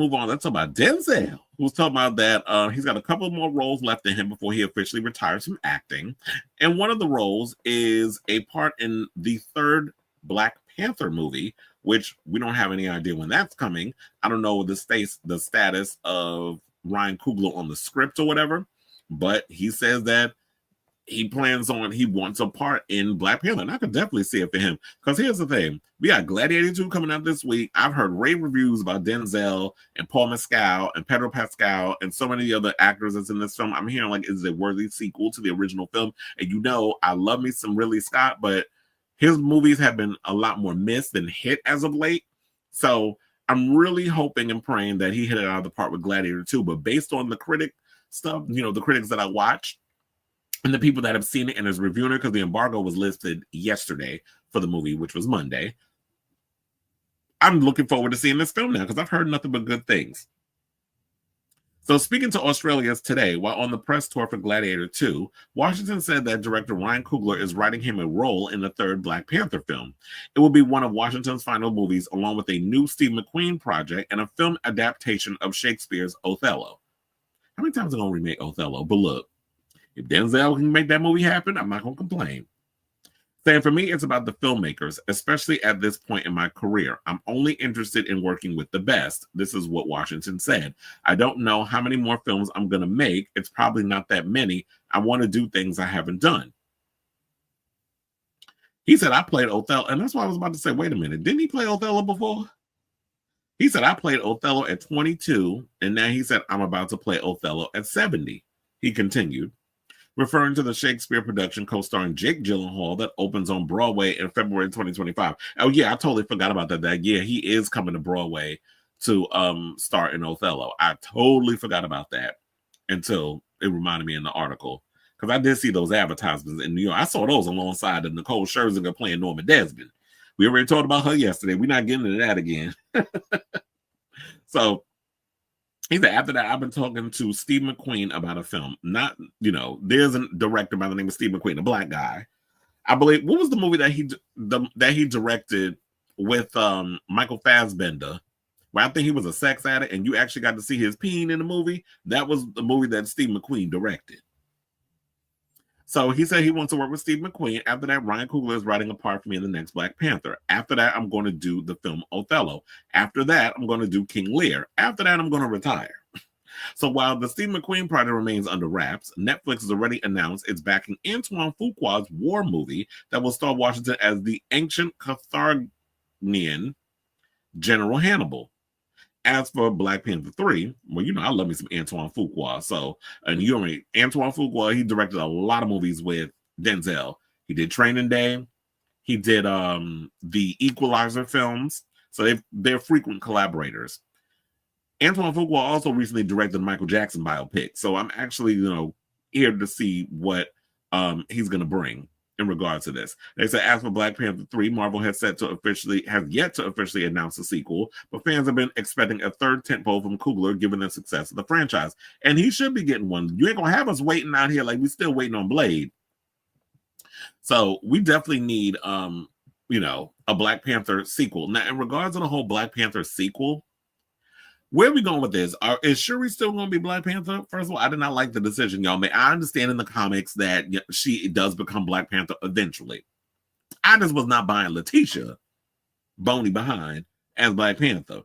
Move on. Let's talk about Denzel, who's talking about that he's got a couple more roles left in him before he officially retires from acting. And one of the roles is a part in the third Black Panther movie, which we don't have any idea when that's coming. I don't know the status of Ryan Coogler on the script or whatever, but he says that he wants a part in Black Panther. And I could definitely see it for him. Because here's the thing. We got Gladiator 2 coming out this week. I've heard rave reviews about Denzel and Paul Mescal and Pedro Pascal and so many other actors that's in this film. I'm hearing like, is it a worthy sequel to the original film? And you know, I love me some Ridley Scott, but his movies have been a lot more missed than hit as of late. So I'm really hoping and praying that he hit it out of the park with Gladiator 2. But based on the critic stuff, you know, the critics that I watched, and the people that have seen it and is reviewing it, because the embargo was listed yesterday for the movie, which was Monday. I'm looking forward to seeing this film now because I've heard nothing but good things. So speaking to Australians today, while on the press tour for Gladiator 2, Washington said that director Ryan Coogler is writing him a role in the third Black Panther film. It will be one of Washington's final movies, along with a new Steve McQueen project and a film adaptation of Shakespeare's Othello. How many times are they going to remake Othello? But look, if Denzel can make that movie happen, I'm not going to complain. Saying for me, it's about the filmmakers, especially at this point in my career. I'm only interested in working with the best. This is what Washington said. I don't know how many more films I'm going to make. It's probably not that many. I want to do things I haven't done. He said, I played Othello. And that's why I was about to say, wait a minute. Didn't he play Othello before? He said, I played Othello at 22. And now he said, I'm about to play Othello at 70. He continued, referring to the Shakespeare production co-starring Jake Gyllenhaal that opens on Broadway in February 2025. Oh, yeah, I totally forgot about that. Yeah, he is coming to Broadway to star in Othello. I totally forgot about that until it reminded me in the article. Because I did see those advertisements in New York. I saw those alongside of Nicole Scherzinger playing Norma Desmond. We already talked about her yesterday. We're not getting into that again. So, he said, after that, I've been talking to Steve McQueen about a film. Not, you know, there's a director by the name of Steve McQueen, a Black guy. I believe, what was the movie that he directed with Michael Fassbender? Where I think he was a sex addict and you actually got to see his peen in the movie. That was the movie that Steve McQueen directed. So he said he wants to work with Steve McQueen. After that, Ryan Coogler is writing a part for me in the next Black Panther. After that, I'm going to do the film Othello. After that, I'm going to do King Lear. After that, I'm going to retire. So while the Steve McQueen project remains under wraps, Netflix has already announced it's backing Antoine Fuqua's war movie that will star Washington as the ancient Carthaginian General Hannibal. As for Black Panther 3, well, you know, I love me some Antoine Fuqua. So, and you already, Antoine Fuqua, he directed a lot of movies with Denzel. He did Training Day. He did the Equalizer films. So they're frequent collaborators. Antoine Fuqua also recently directed the Michael Jackson biopic. So I'm actually, you know, here to see what he's going to bring in regards to this. They said, as for Black Panther 3, Marvel has yet to officially announce a sequel, but fans have been expecting a third tentpole from Coogler given the success of the franchise. And he should be getting one. You ain't gonna have us waiting out here like we still waiting on Blade. So we definitely need you know, a Black Panther sequel. Now, in regards to the whole Black Panther sequel, where are we going with this? Is Shuri still going to be Black Panther? First of all, I did not like the decision y'all made. I understand in the comics that she does become Black Panther eventually. I just was not buying Letitia, bony behind, as Black Panther.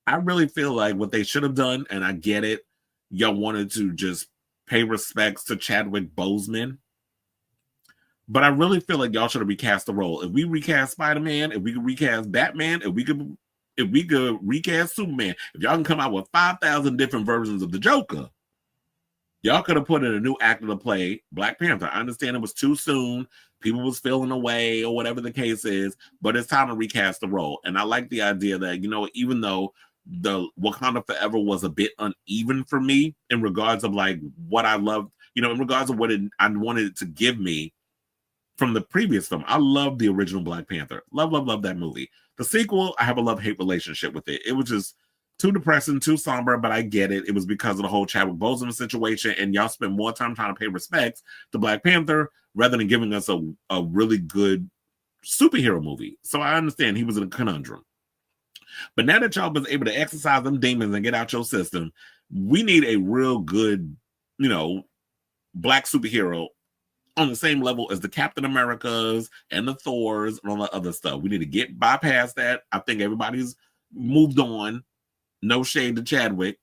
I really feel like what they should have done, and I get it, y'all wanted to just pay respects to Chadwick Boseman. But I really feel like y'all should have recast the role. If we recast Spider-Man, if we could recast Batman, if we could recast Superman, if y'all can come out with 5,000 different versions of the Joker, y'all could have put in a new actor to play Black Panther. I understand it was too soon. People was feeling away or whatever the case is, but it's time to recast the role. And I like the idea that, you know, even though the Wakanda Forever was a bit uneven for me in regards of like what I loved, you know, in regards of what I wanted it to give me from the previous film. I love the original Black Panther. Love that movie. The sequel, I have a love-hate relationship with it. It was just too depressing, too somber, but I get it. It was because of the whole Chadwick Boseman situation, and y'all spent more time trying to pay respects to Black Panther rather than giving us a really good superhero movie. So I understand he was in a conundrum. But now that y'all was able to exercise them demons and get out your system, we need a real good, black superhero on the same level as the Captain Americas and the Thors and all that other stuff. We need to get bypass that. I think everybody's moved on. No shade to Chadwick,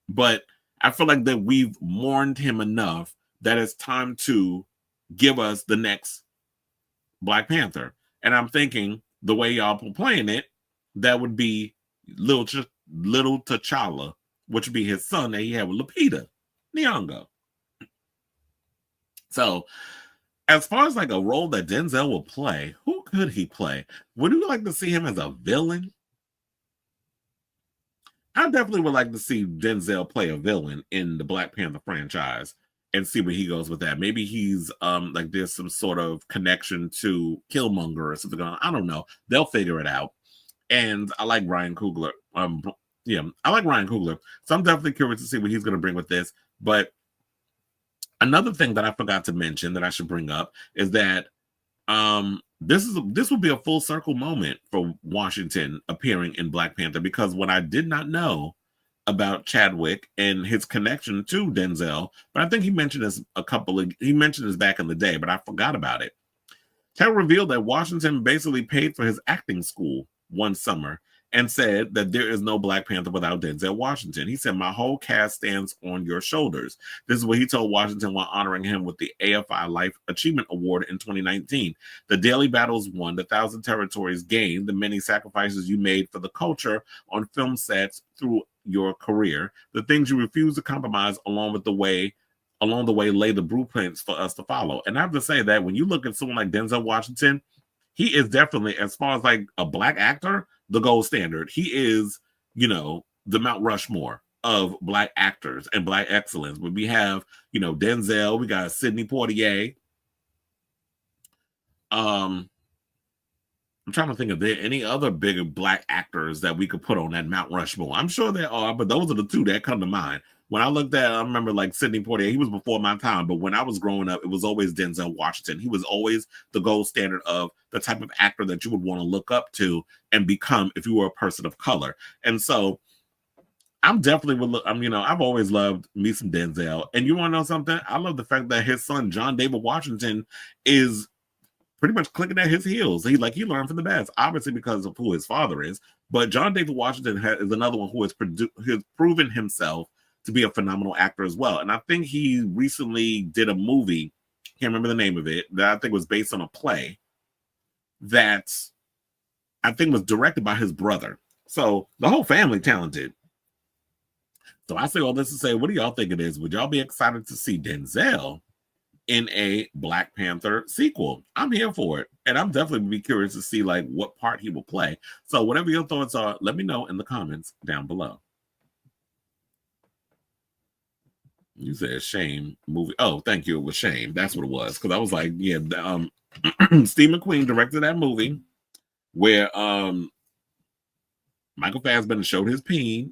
but I feel like that we've mourned him enough that it's time to give us the next Black Panther. And I'm thinking the way y'all playing it, that would be little T'Challa, which would be his son that he had with Lupita Nyong'o. So, as far as like a role that Denzel will play, who could he play? Would you like to see him as a villain? I definitely would like to see Denzel play a villain in the Black Panther franchise and see where he goes with that. Maybe he's like there's some sort of connection to Killmonger or something. I don't know. They'll figure it out. And I like Ryan Coogler. I like Ryan Coogler. So I'm definitely curious to see what he's going to bring with this. But another thing that I forgot to mention that I should bring up is that this would be a full circle moment for Washington appearing in Black Panther, because what I did not know about Chadwick and his connection to Denzel, but I think he mentioned this back in the day, but I forgot about it. Chadwick revealed that Washington basically paid for his acting school one summer and said that there is no Black Panther without Denzel Washington. He said, "My whole cast stands on your shoulders." This is what he told Washington while honoring him with the AFI Life Achievement Award in 2019. "The daily battles won, the thousand territories gained, the many sacrifices you made for the culture on film sets through your career, the things you refused to compromise along the way lay the blueprints for us to follow." And I have to say that when you look at someone like Denzel Washington, he is definitely, as far as like a Black actor, the gold standard. He is, the Mount Rushmore of Black actors and Black excellence. When we have, Denzel, we got Sidney Poitier. I'm trying to think of there any other bigger Black actors that we could put on that Mount Rushmore. I'm sure there are, but those are the two that come to mind. When I looked at, I remember like Sidney Poitier, he was before my time, but when I was growing up, it was always Denzel Washington. He was always the gold standard of the type of actor that you would want to look up to and become if you were a person of color. And so I'm definitely, I've always loved me some Denzel. And you want to know something? I love the fact that his son, John David Washington, is pretty much clicking at his heels. He learned from the best, obviously because of who his father is. But John David Washington is another one who has proven himself to be a phenomenal actor as well. And I think he recently did a movie, can't remember the name of it, that I think was based on a play that I think was directed by his brother. So the whole family talented. So I say all this to say, what do y'all think it is? Would y'all be excited to see Denzel in a Black Panther sequel? I'm here for it. And I'm definitely be curious to see like what part he will play. So whatever your thoughts are, let me know in the comments down below. You said Shame movie. Oh, thank you. It was Shame. That's what it was. Because I was like, yeah, Steve McQueen directed that movie where Michael Fassbender showed his peen